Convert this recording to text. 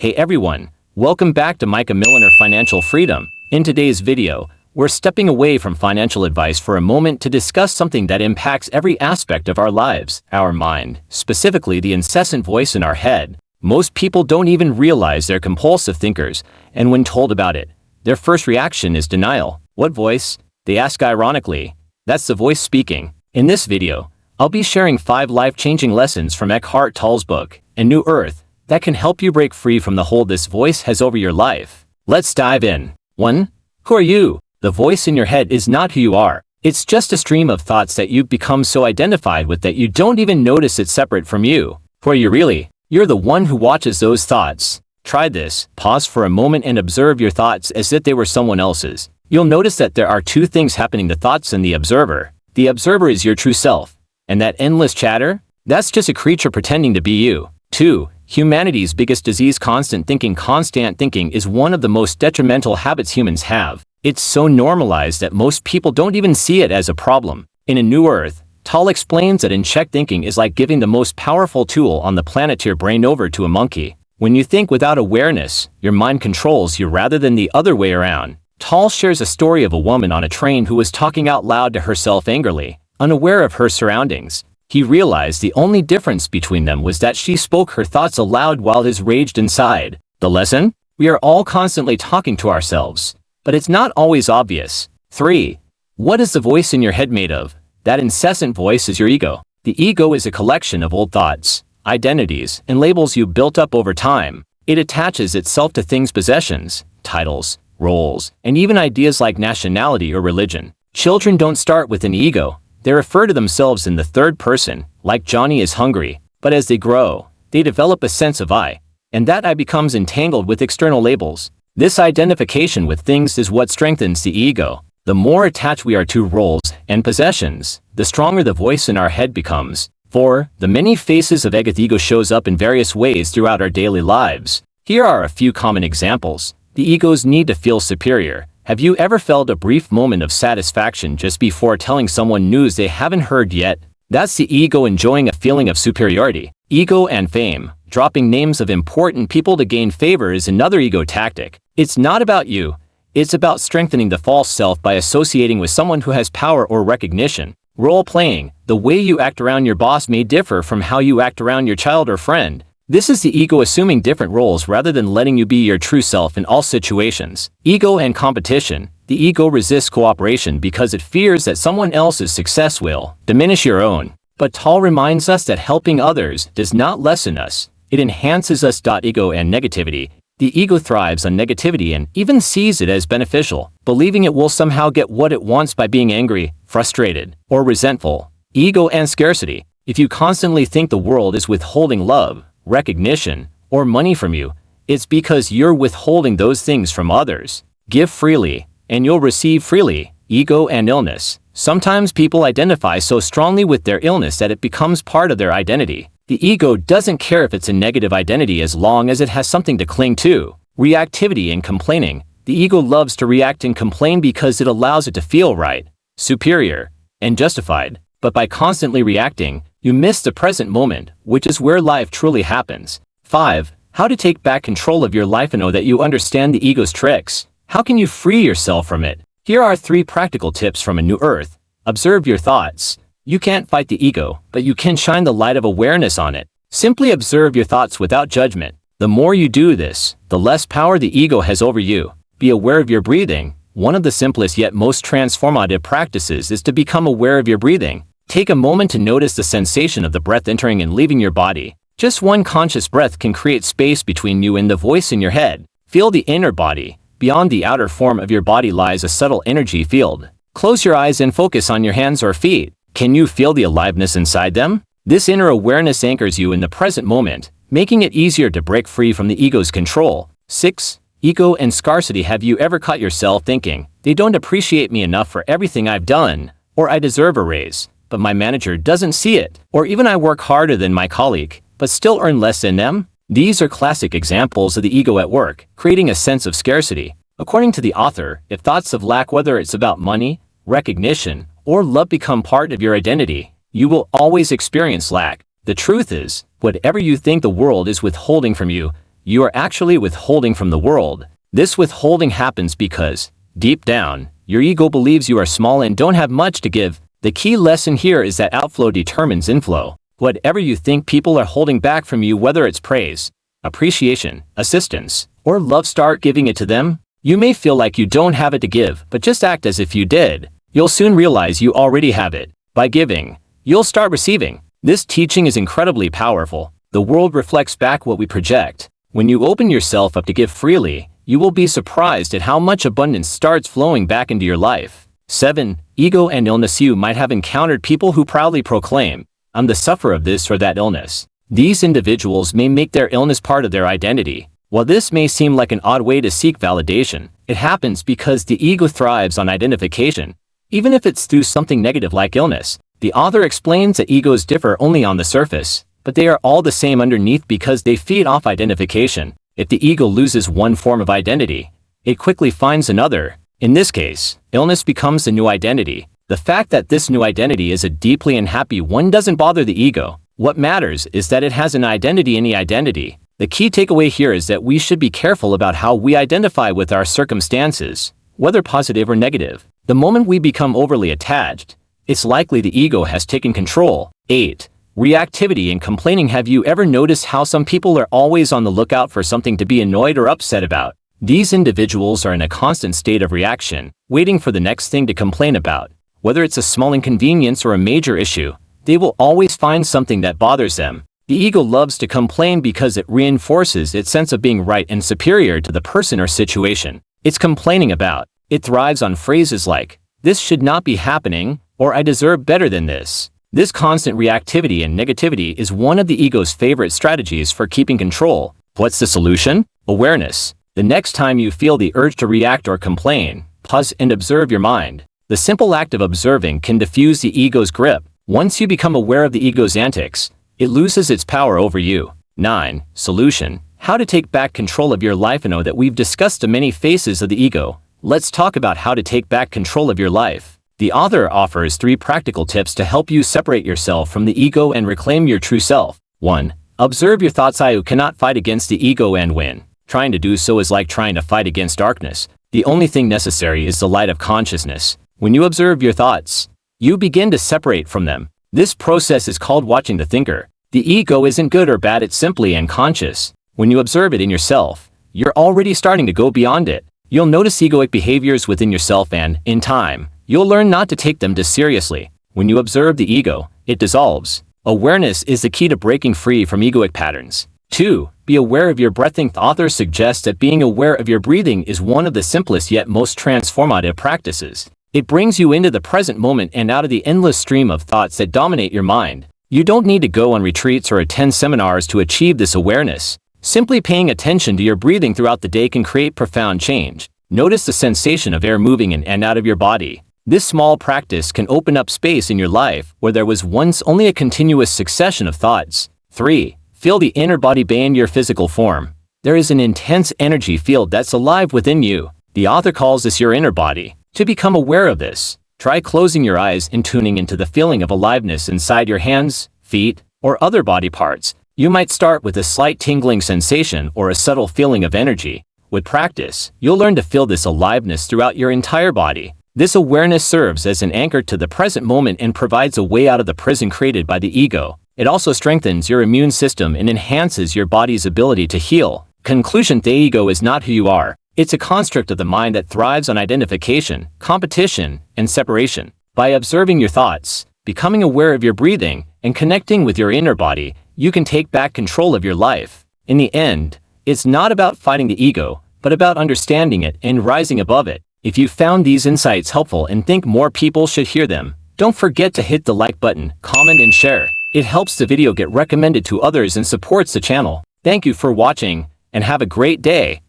Hey everyone, welcome back to Micah Milliner Financial Freedom. In today's video, we're stepping away from financial advice for a moment to discuss something that impacts every aspect of our lives, our mind, specifically the incessant voice in our head. Most people don't even realize they're compulsive thinkers, and when told about it, their first reaction is denial. What voice? They ask ironically. That's the voice speaking. In this video, I'll be sharing 5 life-changing lessons from Eckhart Tolle's book, A New Earth, that can help you break free from the hold this voice has over your life. Let's dive in. 1. Who are you? The voice in your head is not who you are. It's just a stream of thoughts that you've become so identified with that you don't even notice it's separate from you. Who are you really? You're the one who watches those thoughts. Try this. Pause for a moment and observe your thoughts as if they were someone else's. You'll notice that there are 2 things happening: the thoughts and the observer. The observer is your true self. And that endless chatter? That's just a creature pretending to be you. 2. Humanity's biggest disease: constant thinking. Constant thinking is one of the most detrimental habits humans have. It's so normalized that most people don't even see it as a problem. In A New Earth, Tolle explains that unchecked thinking is like giving the most powerful tool on the planet to your brain over to a monkey. When you think without awareness, your mind controls you rather than the other way around. Tolle shares a story of a woman on a train who was talking out loud to herself angrily, unaware of her surroundings. He realized the only difference between them was that she spoke her thoughts aloud while his raged inside. The lesson? We are all constantly talking to ourselves, but it's not always obvious. 3. What is the voice in your head made of? That incessant voice is your ego. The ego is a collection of old thoughts, identities, and labels you built up over time. It attaches itself to things, possessions, titles, roles, and even ideas like nationality or religion. Children don't start with an ego. They refer to themselves in the third person, like Johnny is hungry, but as they grow, they develop a sense of I, and that I becomes entangled with external labels. This identification with things is what strengthens the ego. The more attached we are to roles and possessions, the stronger the voice in our head becomes. 4. The many faces of ego shows up in various ways throughout our daily lives. Here are a few common examples. The ego's need to feel superior. Have you ever felt a brief moment of satisfaction just before telling someone news they haven't heard yet? That's the ego enjoying a feeling of superiority. Ego and fame. Dropping names of important people to gain favor is another ego tactic. It's not about you. It's about strengthening the false self by associating with someone who has power or recognition. Role-playing. The way you act around your boss may differ from how you act around your child or friend. This is the ego assuming different roles rather than letting you be your true self in all situations. Ego and competition. The ego resists cooperation because it fears that someone else's success will diminish your own. But Tolle reminds us that helping others does not lessen us. It enhances us. Ego and negativity. The ego thrives on negativity and even sees it as beneficial, believing it will somehow get what it wants by being angry, frustrated, or resentful. Ego and scarcity. If you constantly think the world is withholding love, recognition, or money from you, it's because you're withholding those things from others. Give freely, and you'll receive freely. Ego and illness. Sometimes people identify so strongly with their illness that it becomes part of their identity. The ego doesn't care if it's a negative identity as long as it has something to cling to. Reactivity and complaining. The ego loves to react and complain because it allows it to feel right, superior, and justified. But by constantly reacting, you miss the present moment, which is where life truly happens. 5. How to take back control of your life and know that you understand the ego's tricks. How can you free yourself from it? Here are 3 practical tips from A New Earth. Observe your thoughts. You can't fight the ego, but you can shine the light of awareness on it. Simply observe your thoughts without judgment. The more you do this, the less power the ego has over you. Be aware of your breathing. One of the simplest yet most transformative practices is to become aware of your breathing. Take a moment to notice the sensation of the breath entering and leaving your body. Just one conscious breath can create space between you and the voice in your head. Feel the inner body. Beyond the outer form of your body lies a subtle energy field. Close your eyes and focus on your hands or feet. Can you feel the aliveness inside them? This inner awareness anchors you in the present moment, making it easier to break free from the ego's control. 6. Ego and scarcity. Have you ever caught yourself thinking, they don't appreciate me enough for everything I've done, or I deserve a raise, but my manager doesn't see it, or even I work harder than my colleague, but still earn less than them? These are classic examples of the ego at work, creating a sense of scarcity. According to the author, if thoughts of lack, whether it's about money, recognition, or love, become part of your identity, you will always experience lack. The truth is, whatever you think the world is withholding from you, you are actually withholding from the world. This withholding happens because, deep down, your ego believes you are small and don't have much to give. The key lesson here is that outflow determines inflow. Whatever you think people are holding back from you, whether it's praise, appreciation, assistance, or love, start giving it to them. You may feel like you don't have it to give, but just act as if you did. You'll soon realize you already have it. By giving, you'll start receiving. This teaching is incredibly powerful. The world reflects back what we project. When you open yourself up to give freely, you will be surprised at how much abundance starts flowing back into your life. 7. Ego and illness. You might have encountered people who proudly proclaim, "I'm the sufferer of this or that illness." These individuals may make their illness part of their identity. While this may seem like an odd way to seek validation, it happens because the ego thrives on identification, even if it's through something negative like illness. The author explains that egos differ only on the surface, but they are all the same underneath because they feed off identification. If the ego loses one form of identity, it quickly finds another. In this case, illness becomes the new identity. The fact that this new identity is a deeply unhappy one doesn't bother the ego. What matters is that it has an identity, any identity. The key takeaway here is that we should be careful about how we identify with our circumstances, whether positive or negative. The moment we become overly attached, it's likely the ego has taken control. 8. Reactivity and complaining. Have you ever noticed how some people are always on the lookout for something to be annoyed or upset about? These individuals are in a constant state of reaction, waiting for the next thing to complain about. Whether it's a small inconvenience or a major issue, they will always find something that bothers them. The ego loves to complain because it reinforces its sense of being right and superior to the person or situation it's complaining about. It thrives on phrases like, "This should not be happening," or "I deserve better than this." This constant reactivity and negativity is one of the ego's favorite strategies for keeping control. What's the solution? Awareness. The next time you feel the urge to react or complain, pause and observe your mind. The simple act of observing can diffuse the ego's grip. Once you become aware of the ego's antics, it loses its power over you. 9. Solution. How to take back control of your life. I know that we've discussed the many faces of the ego. Let's talk about how to take back control of your life. The author offers 3 practical tips to help you separate yourself from the ego and reclaim your true self. 1. Observe your thoughts. You cannot fight against the ego and win. Trying to do so is like trying to fight against darkness. The only thing necessary is the light of consciousness. When you observe your thoughts, you begin to separate from them. This process is called watching the thinker. The ego isn't good or bad, it's simply unconscious. When you observe it in yourself, you're already starting to go beyond it. You'll notice egoic behaviors within yourself and, in time, you'll learn not to take them too seriously. When you observe the ego, it dissolves. Awareness is the key to breaking free from egoic patterns. 2. Be aware of your breathing. The author suggests that being aware of your breathing is one of the simplest yet most transformative practices. It brings you into the present moment and out of the endless stream of thoughts that dominate your mind. You don't need to go on retreats or attend seminars to achieve this awareness. Simply paying attention to your breathing throughout the day can create profound change. Notice the sensation of air moving in and out of your body. This small practice can open up space in your life where there was once only a continuous succession of thoughts. 3. Feel the inner body beyond your physical form. There is an intense energy field that's alive within you. The author calls this your inner body. To become aware of this, try closing your eyes and tuning into the feeling of aliveness inside your hands, feet, or other body parts. You might start with a slight tingling sensation or a subtle feeling of energy. With practice, you'll learn to feel this aliveness throughout your entire body. This awareness serves as an anchor to the present moment and provides a way out of the prison created by the ego. It also strengthens your immune system and enhances your body's ability to heal. Conclusion: the ego is not who you are. It's a construct of the mind that thrives on identification, competition, and separation. By observing your thoughts, becoming aware of your breathing, and connecting with your inner body, you can take back control of your life. In the end, it's not about fighting the ego, but about understanding it and rising above it. If you found these insights helpful and think more people should hear them, don't forget to hit the like button, comment, and share. It helps the video get recommended to others and supports the channel. Thank you for watching, and have a great day.